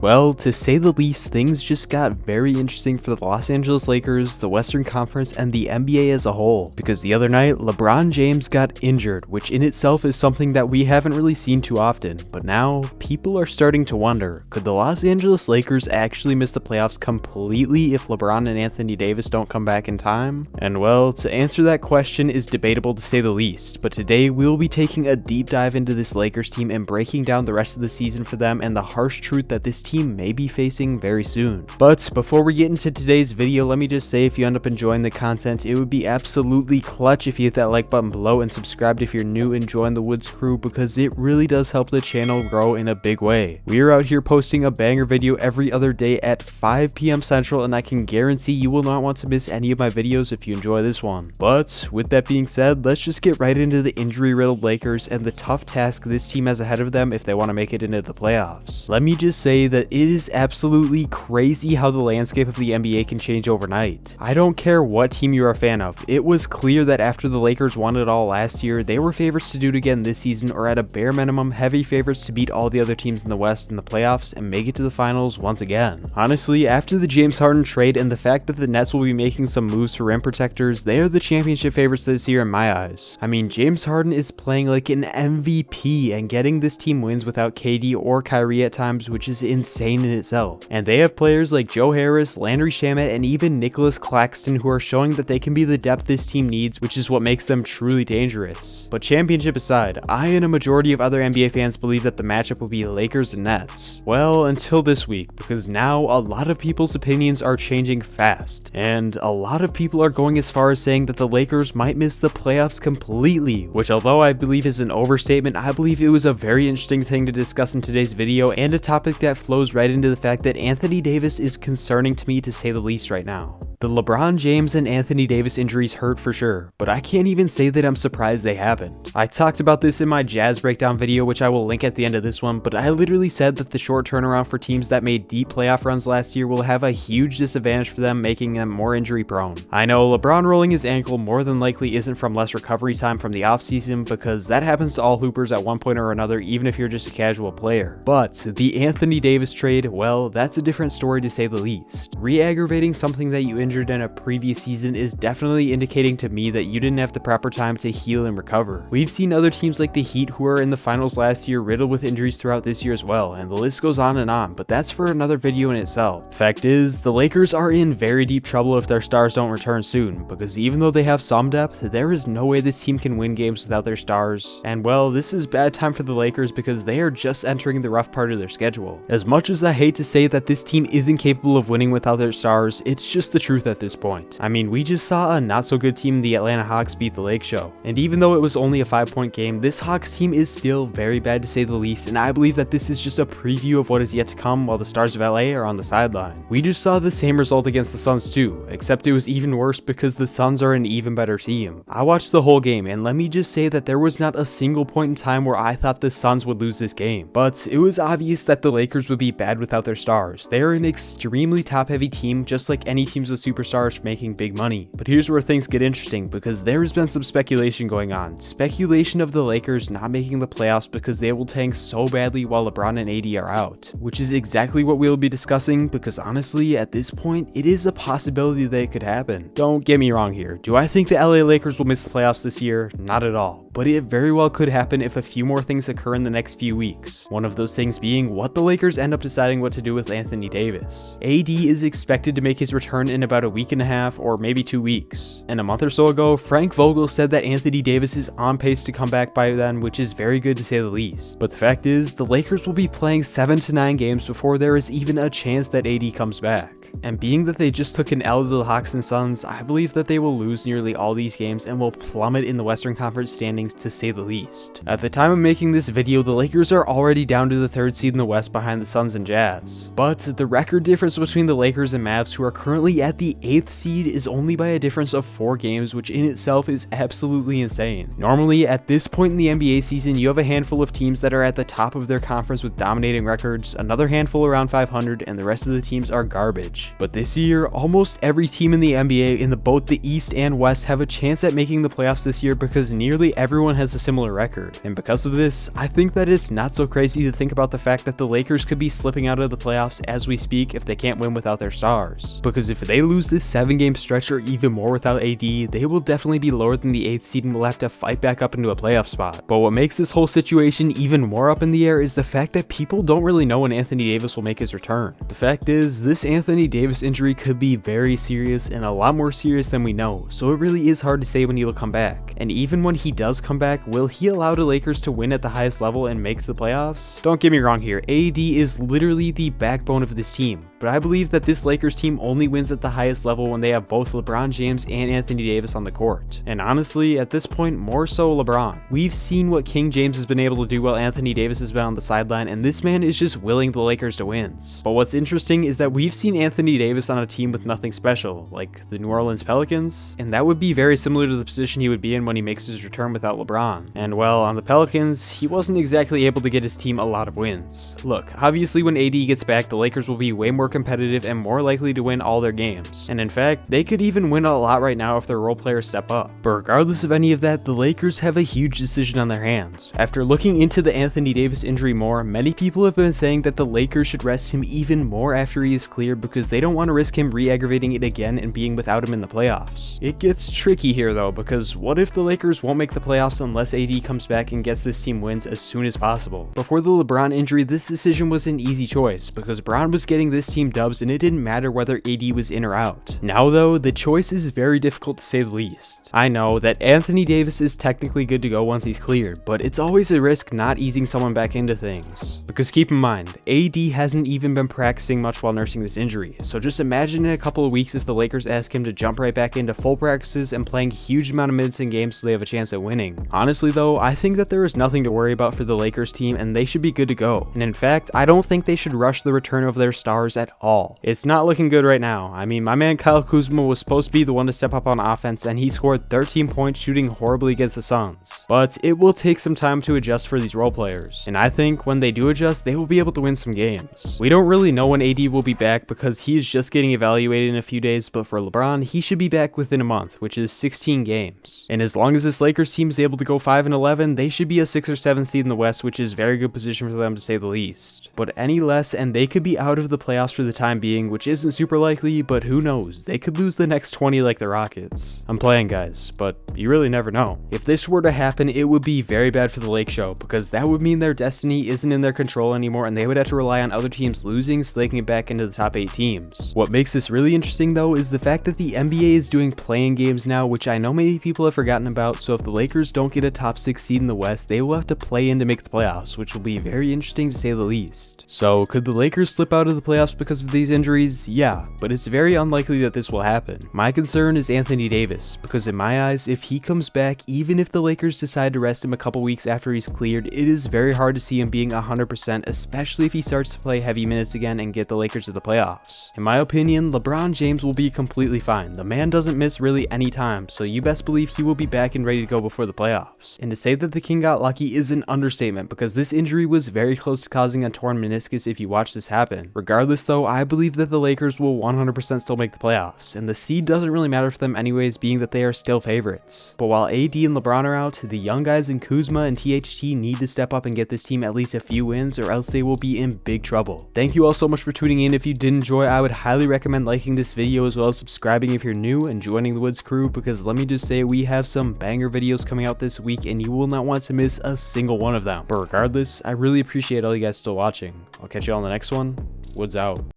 Well, to say the least, things just got very interesting for the Los Angeles Lakers, the Western Conference, and the NBA as a whole, because the other night, LeBron James got injured, which in itself is something that we haven't really seen too often, but now, people are starting to wonder, could the Los Angeles Lakers actually miss the playoffs completely if LeBron and Anthony Davis don't come back in time? And well, to answer that question is debatable to say the least, but today we will be taking a deep dive into this Lakers team and breaking down the rest of the season for them and the harsh truth that this team may be facing very soon. But before we get into today's video, let me just say, if you end up enjoying the content, it would be absolutely clutch if you hit that like button below and subscribed if you're new and join the Woods crew, because it really does help the channel grow in a big way. We are out here posting a banger video every other day at 5 p.m. Central, and I can guarantee you will not want to miss any of my videos if you enjoy this one. But with that being said, let's just get right into the injury riddled Lakers and the tough task this team has ahead of them if they want to make it into the playoffs. Let me just say that it is absolutely crazy how the landscape of the NBA can change overnight. I don't care what team you're a fan of, it was clear that after the Lakers won it all last year, they were favorites to do it again this season, or at a bare minimum, heavy favorites to beat all the other teams in the West in the playoffs and make it to the finals once again. Honestly, after the James Harden trade and the fact that the Nets will be making some moves for rim protectors, they are the championship favorites this year in my eyes. I mean, James Harden is playing like an MVP and getting this team wins without KD or Kyrie at times, which is insane in itself. And they have players like Joe Harris, Landry Shamet, and even Nicholas Claxton who are showing that they can be the depth this team needs, which is what makes them truly dangerous. But championship aside, I and a majority of other NBA fans believe that the matchup will be Lakers and Nets. Well, until this week, because now a lot of people's opinions are changing fast, and a lot of people are going as far as saying that the Lakers might miss the playoffs completely, which although I believe is an overstatement, I believe it was a very interesting thing to discuss in today's video, and a topic that flows right into the fact that Anthony Davis is concerning to me, to say the least, right now. The LeBron James and Anthony Davis injuries hurt for sure, but I can't even say that I'm surprised they haven't. I talked about this in my Jazz breakdown video, which I will link at the end of this one, but I literally said that the short turnaround for teams that made deep playoff runs last year will have a huge disadvantage for them, making them more injury prone. I know LeBron rolling his ankle more than likely isn't from less recovery time from the offseason, because that happens to all hoopers at one point or another, even if you're just a casual player. But the Anthony Davis trade, well, that's a different story to say the least. Re-aggravating something that you injured in a previous season is definitely indicating to me that you didn't have the proper time to heal and recover. We've seen other teams like the Heat who are in the finals last year riddled with injuries throughout this year as well, and the list goes on, but that's for another video in itself. Fact is, the Lakers are in very deep trouble if their stars don't return soon, because even though they have some depth, there is no way this team can win games without their stars, and well, this is bad time for the Lakers because they are just entering the rough part of their schedule. As much as I hate to say that this team isn't capable of winning without their stars, it's just the truth at this point. I mean, we just saw a not so good team, the Atlanta Hawks, beat the Lake Show, and even though it was only a 5-point game, this Hawks team is still very bad to say the least, and I believe that this is just a preview of what is yet to come while the Stars of LA are on the sideline. We just saw the same result against the Suns too, except it was even worse because the Suns are an even better team. I watched the whole game, and let me just say that there was not a single point in time where I thought the Suns would lose this game, but it was obvious that the Lakers would be bad without their stars. They are an extremely top-heavy team, just like any teams with superstars making big money. But here's where things get interesting, because there has been some speculation going on. Speculation of the Lakers not making the playoffs because they will tank so badly while LeBron and AD are out, which is exactly what we'll be discussing, because honestly, at this point, it is a possibility that it could happen. Don't get me wrong here. Do I think the LA Lakers will miss the playoffs this year? Not at all. But it very well could happen if a few more things occur in the next few weeks. One of those things being what the Lakers end up deciding what to do with Anthony Davis. AD is expected to make his return in about a week and a half or maybe 2 weeks. And a month or so ago, Frank Vogel said that Anthony Davis is on pace to come back by then, which is very good to say the least. But the fact is, the Lakers will be playing 7 to 9 games before there is even a chance that AD comes back. And being that they just took an L to the Hawks and Suns, I believe that they will lose nearly all these games and will plummet in the Western Conference standings, to say the least. At the time of making this video, the Lakers are already down to the 3rd seed in the West behind the Suns and Jazz. But the record difference between the Lakers and Mavs, who are currently at the 8th seed, is only by a difference of 4 games, which in itself is absolutely insane. Normally, at this point in the NBA season, you have a handful of teams that are at the top of their conference with dominating records, another handful around 500, and the rest of the teams are garbage. much. But this year, almost every team in the NBA in both the East and West have a chance at making the playoffs this year because nearly everyone has a similar record. And because of this, I think that it's not so crazy to think about the fact that the Lakers could be slipping out of the playoffs as we speak if they can't win without their stars. Because if they lose this 7-game stretch or even more without AD, they will definitely be lower than the 8th seed and will have to fight back up into a playoff spot. But what makes this whole situation even more up in the air is the fact that people don't really know when Anthony Davis will make his return. The fact is, this Anthony Davis injury could be very serious and a lot more serious than we know, so it really is hard to say when he will come back. And even when he does come back, will he allow the Lakers to win at the highest level and make the playoffs? Don't get me wrong here, AD is literally the backbone of this team, but I believe that this Lakers team only wins at the highest level when they have both LeBron James and Anthony Davis on the court. And honestly, at this point, more so LeBron. We've seen what King James has been able to do while Anthony Davis has been on the sideline, and this man is just willing the Lakers to wins. But what's interesting is that we've seen Anthony Davis on a team with nothing special, like the New Orleans Pelicans, and that would be very similar to the position he would be in when he makes his return without LeBron. And well, on the Pelicans, he wasn't exactly able to get his team a lot of wins. Look, obviously when AD gets back, the Lakers will be way more competitive and more likely to win all their games. And in fact, they could even win a lot right now if their role players step up. But regardless of any of that, the Lakers have a huge decision on their hands. After looking into the Anthony Davis injury more, many people have been saying that the Lakers should rest him even more after he is cleared because they don't want to risk him re-aggravating it again and being without him in the playoffs. It gets tricky here though, because what if the Lakers won't make the playoffs unless AD comes back and gets this team wins as soon as possible? Before the LeBron injury, this decision was an easy choice because Bron was getting this team dubs and it didn't matter whether AD was in or out. Now though, the choice is very difficult to say the least. I know that Anthony Davis is technically good to go once he's cleared, but it's always a risk not easing someone back into things. Because keep in mind, AD hasn't even been practicing much while nursing this injury, so just imagine in a couple of weeks if the Lakers ask him to jump right back into full practices and playing a huge amount of minutes in games so they have a chance at winning. Honestly though, I think that there is nothing to worry about for the Lakers team and they should be good to go. And in fact, I don't think they should rush the return of their stars at all. It's not looking good right now. I mean, my man Kyle Kuzma was supposed to be the one to step up on offense and he scored 13 points shooting horribly against the Suns. But it will take some time to adjust for these role players. And I think when they do adjust, they will be able to win some games. We don't really know when AD will be back because he is just getting evaluated in a few days, but for LeBron, he should be back within a month, which is 16 games. And as long as this Lakers team is able to go 5-11, they should be a 6 or 7 seed in the West, which is very good position for them to say the least. But any less and they could be out of the playoffs for the time being, which isn't super likely, but who knows, they could lose the next 20 like the Rockets. I'm playing guys, but you really never know. If this were to happen, it would be very bad for the Lake Show, because that would mean their destiny isn't in their control anymore and they would have to rely on other teams losing so they can get back into the top 8 teams. What makes this really interesting though is the fact that the NBA is doing play-in games now, which I know many people have forgotten about, so if the Lakers don't get a top 6 seed in the West, they will have to play in to make the playoffs, which will be very interesting to say the least. So could the Lakers slip out of the playoffs because of these injuries? Yeah, but it's very unlikely that this will happen. My concern is Anthony Davis, because in my eyes, if he comes back, even if the Lakers decide to rest him a couple weeks after he's cleared, it is very hard to see him being 100%, especially if he starts to play heavy minutes again and get the Lakers to the playoffs. In my opinion, LeBron James will be completely fine. The man doesn't miss really any time, so you best believe he will be back and ready to go before the playoffs. And to say that the King got lucky is an understatement, because this injury was very close to causing a torn meniscus if you watch this happen. Regardless though, I believe that the Lakers will 100% still make the playoffs, and the seed doesn't really matter for them anyways, being that they are still favorites. But while AD and LeBron are out, the young guys in Kuzma and THT need to step up and get this team at least a few wins, or else they will be in big trouble. Thank you all so much for tuning in. If you did enjoy, I would highly recommend liking this video as well as subscribing if you're new and joining the Woods crew, because let me just say we have some banger videos coming out this week and you will not want to miss a single one of them. But regardless, I really appreciate all you guys still watching. I'll catch you all in the next one. Woods out.